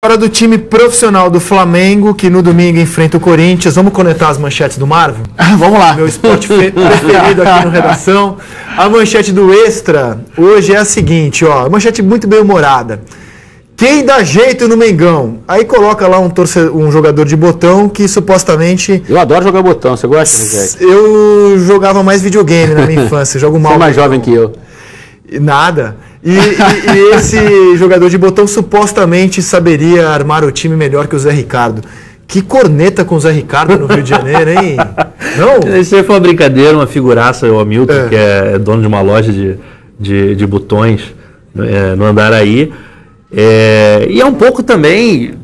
Hora do time profissional do Flamengo, que no domingo enfrenta o Corinthians. Vamos conectar as manchetes do Marvel? Vamos lá. Meu esporte preferido aqui no Redação. A manchete do Extra hoje é a seguinte, ó. A manchete muito bem humorada. Quem dá jeito no Mengão? Aí coloca lá um jogador de botão que supostamente... Eu adoro jogar botão, você gosta, Rogério? Eu jogava mais videogame na minha infância, jogo mal. Você é mais jovem que eu. Nada. E esse jogador de botão supostamente saberia armar o time melhor que o Zé Ricardo. Que corneta com o Zé Ricardo no Rio de Janeiro, hein? Não? Isso aí foi uma brincadeira, uma figuraça, o Hamilton, que é dono de uma loja de botões no Andaraí. E é um pouco também,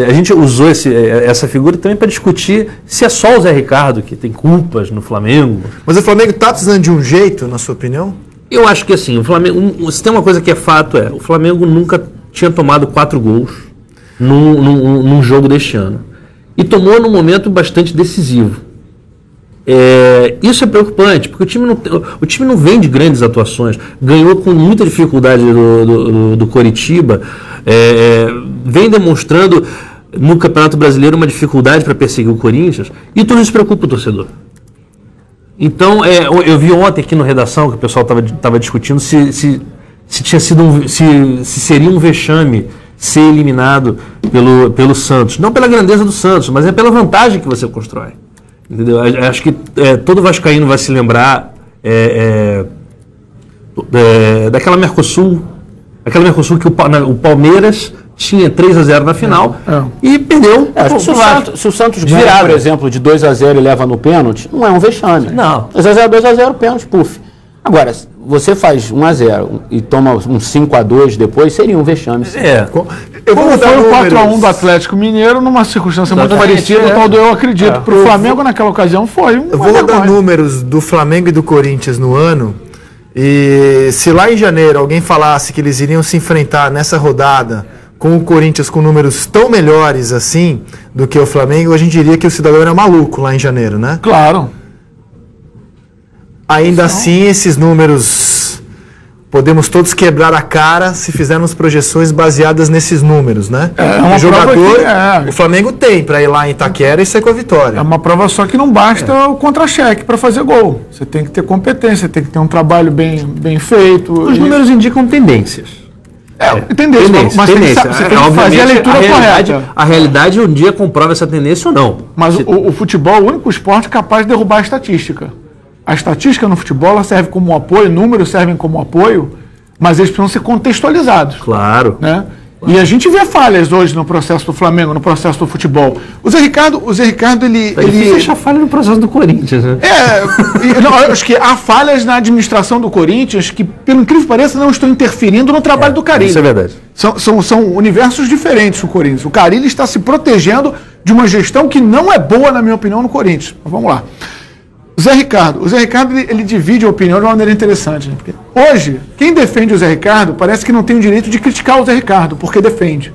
a gente usou essa figura também para discutir se é só o Zé Ricardo que tem culpas no Flamengo. Mas o Flamengo está precisando de um jeito, na sua opinião? Eu acho que assim, o Flamengo, se tem uma coisa que é fato, o Flamengo nunca tinha tomado 4 gols num jogo deste ano. E tomou num momento bastante decisivo. Isso é preocupante, porque o time não vem de grandes atuações. Ganhou com muita dificuldade do Coritiba, vem demonstrando no Campeonato Brasileiro uma dificuldade para perseguir o Corinthians, e tudo isso preocupa o torcedor. Então, eu vi ontem aqui no Redação que o pessoal estava discutindo se seria um vexame ser eliminado pelo Santos. Não pela grandeza do Santos, mas é pela vantagem que você constrói. Entendeu? Acho que todo vascaíno vai se lembrar daquela Mercosul que o Palmeiras tinha 3-0 na final e perdeu. Se o Santos ganha, por exemplo, de 2-0 e leva no pênalti, não é um vexame. Não. 2-0, 2-0, pênalti, puf. Agora, você faz 1-0 e toma um 5-2 depois, seria um vexame. Eu vou foi o 4-1 do Atlético Mineiro numa circunstância muito parecida, tal do eu acredito. Para o Flamengo naquela ocasião foi um... Eu vou rodar números do Flamengo e do Corinthians no ano, e se lá em janeiro alguém falasse que eles iriam se enfrentar nessa rodada com o Corinthians com números tão melhores assim do que o Flamengo, a gente diria que o cidadão era maluco lá em janeiro, né? Claro. Ainda assim, esses números, podemos todos quebrar a cara se fizermos projeções baseadas nesses números, né? O jogador, o Flamengo tem para ir lá em Itaquera e sair com a vitória. É uma prova só que não basta o contra-cheque para fazer gol. Você tem que ter competência, tem que ter um trabalho bem feito. Os números indicam tendências. Tendência, mas tendência. Você tem que fazer a leitura correta. A realidade um dia comprova essa tendência ou não. Mas o futebol é o único esporte capaz de derrubar a estatística. A estatística no futebol ela serve como um apoio, números servem como apoio, mas eles precisam ser contextualizados. Claro. Né? E a gente vê falhas hoje no processo do Flamengo, no processo do futebol. O Zé Ricardo, ele achar falha no processo do Corinthians, né? Eu acho que há falhas na administração do Corinthians que, pelo incrível que pareça, não estão interferindo no trabalho do Carille. Isso é verdade. São universos diferentes o Corinthians. O Carille está se protegendo de uma gestão que não é boa, na minha opinião, no Corinthians. Mas vamos lá. O Zé Ricardo, ele divide a opinião de uma maneira interessante. Né? Hoje, quem defende o Zé Ricardo parece que não tem o direito de criticar o Zé Ricardo, porque defende.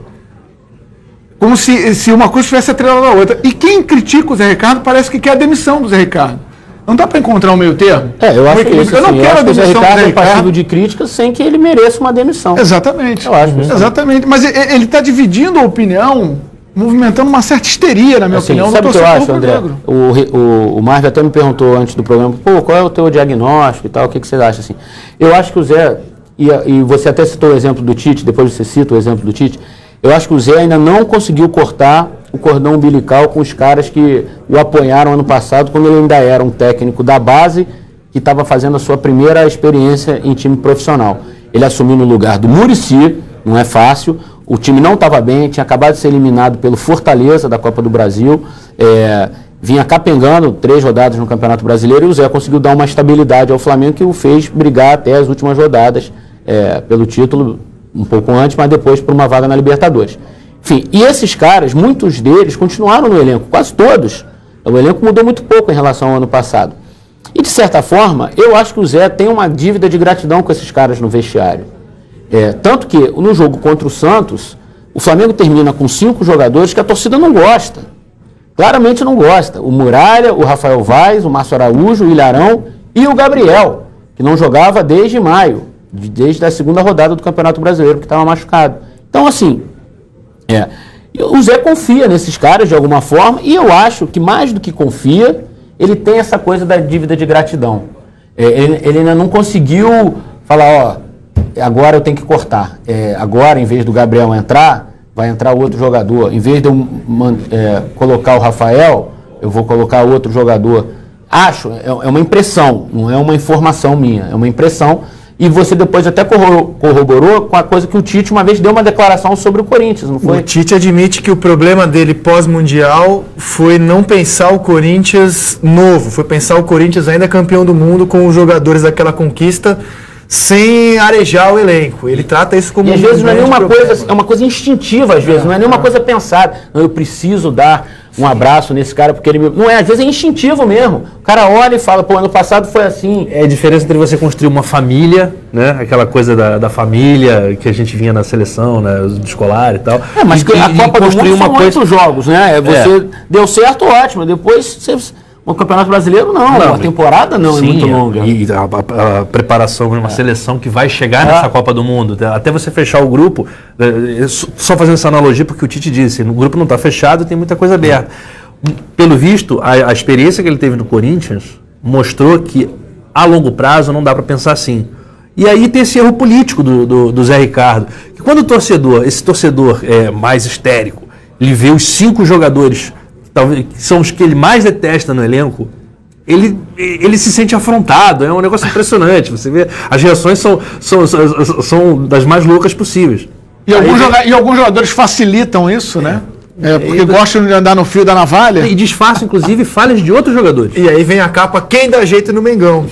Como se uma coisa estivesse atrelada à outra. E quem critica o Zé Ricardo parece que quer a demissão do Zé Ricardo. Não dá para encontrar um meio termo? Eu acho que isso, eu não quero a demissão do Zé Ricardo. É passivo de críticas sem que ele mereça uma demissão. Exatamente. Eu acho isso. Exatamente. Mas ele está dividindo a opinião, movimentando uma certa histeria, na minha opinião. Sabe o que eu acho, André? O Marvel até me perguntou antes do programa, qual é o teu diagnóstico e tal, o que você acha assim? Eu acho que o Zé, e você até citou o exemplo do Tite, depois você cita o exemplo do Tite, eu acho que o Zé ainda não conseguiu cortar o cordão umbilical com os caras que o apoiaram ano passado, quando ele ainda era um técnico da base, que estava fazendo a sua primeira experiência em time profissional. Ele assumiu no lugar do Muricy, não é fácil. O time não estava bem, tinha acabado de ser eliminado pelo Fortaleza da Copa do Brasil, vinha capengando 3 rodadas no Campeonato Brasileiro, e o Zé conseguiu dar uma estabilidade ao Flamengo que o fez brigar até as últimas rodadas pelo título, um pouco antes, mas depois por uma vaga na Libertadores. Enfim, e esses caras, muitos deles continuaram no elenco, quase todos. O elenco mudou muito pouco em relação ao ano passado. E de certa forma, eu acho que o Zé tem uma dívida de gratidão com esses caras no vestiário. Tanto que no jogo contra o Santos, o Flamengo termina com 5 jogadores que a torcida não gosta. Claramente não gosta. O Muralha, o Rafael Vaz, o Márcio Araújo, o Ilharão e o Gabriel, que não jogava desde maio, desde a segunda rodada do Campeonato Brasileiro, que estava machucado. Então, assim, E o Zé confia nesses caras de alguma forma, e eu acho que mais do que confia, ele tem essa coisa da dívida de gratidão. Ele ainda não conseguiu falar, agora eu tenho que cortar. Agora, em vez do Gabriel entrar, vai entrar outro jogador. Em vez de eu colocar o Rafael, eu vou colocar outro jogador. Acho, é uma impressão, não é uma informação minha, é uma impressão. E você depois até corroborou com a coisa que o Tite uma vez deu uma declaração sobre o Corinthians, não foi? O Tite admite que o problema dele pós-mundial foi não pensar o Corinthians novo, foi pensar o Corinthians ainda campeão do mundo com os jogadores daquela conquista sem arejar o elenco. Ele trata isso como às vezes não é nenhuma coisa, é uma coisa instintiva às vezes, não é nenhuma coisa pensada. Não, eu preciso dar um abraço nesse cara porque ele me... Não é, às vezes é instintivo mesmo. O cara olha e fala, ano passado foi assim. É a diferença entre você construir uma família, né? Aquela coisa da família que a gente vinha na seleção, né? Do escolar e tal. Mas a Copa do Mundo são 8 jogos, né? Você deu certo, ótimo. Depois você... O Campeonato Brasileiro não, a temporada não é muito longa. E a preparação de uma seleção que vai chegar nessa Copa do Mundo, até você fechar o grupo, só fazendo essa analogia porque o Tite disse, o grupo não está fechado, tem muita coisa aberta. Pelo visto, a experiência que ele teve no Corinthians mostrou que a longo prazo não dá para pensar assim. E aí tem esse erro político do Zé Ricardo, que quando esse torcedor mais histérico, ele vê os 5 jogadores talvez que são os que ele mais detesta no elenco, ele se sente afrontado. É um negócio impressionante. Você vê, as reações são das mais loucas possíveis. E alguns jogadores facilitam isso, né? Porque gostam de andar no fio da navalha. E disfarçam, inclusive, falhas de outros jogadores. E aí vem a capa, quem dá jeito no Mengão.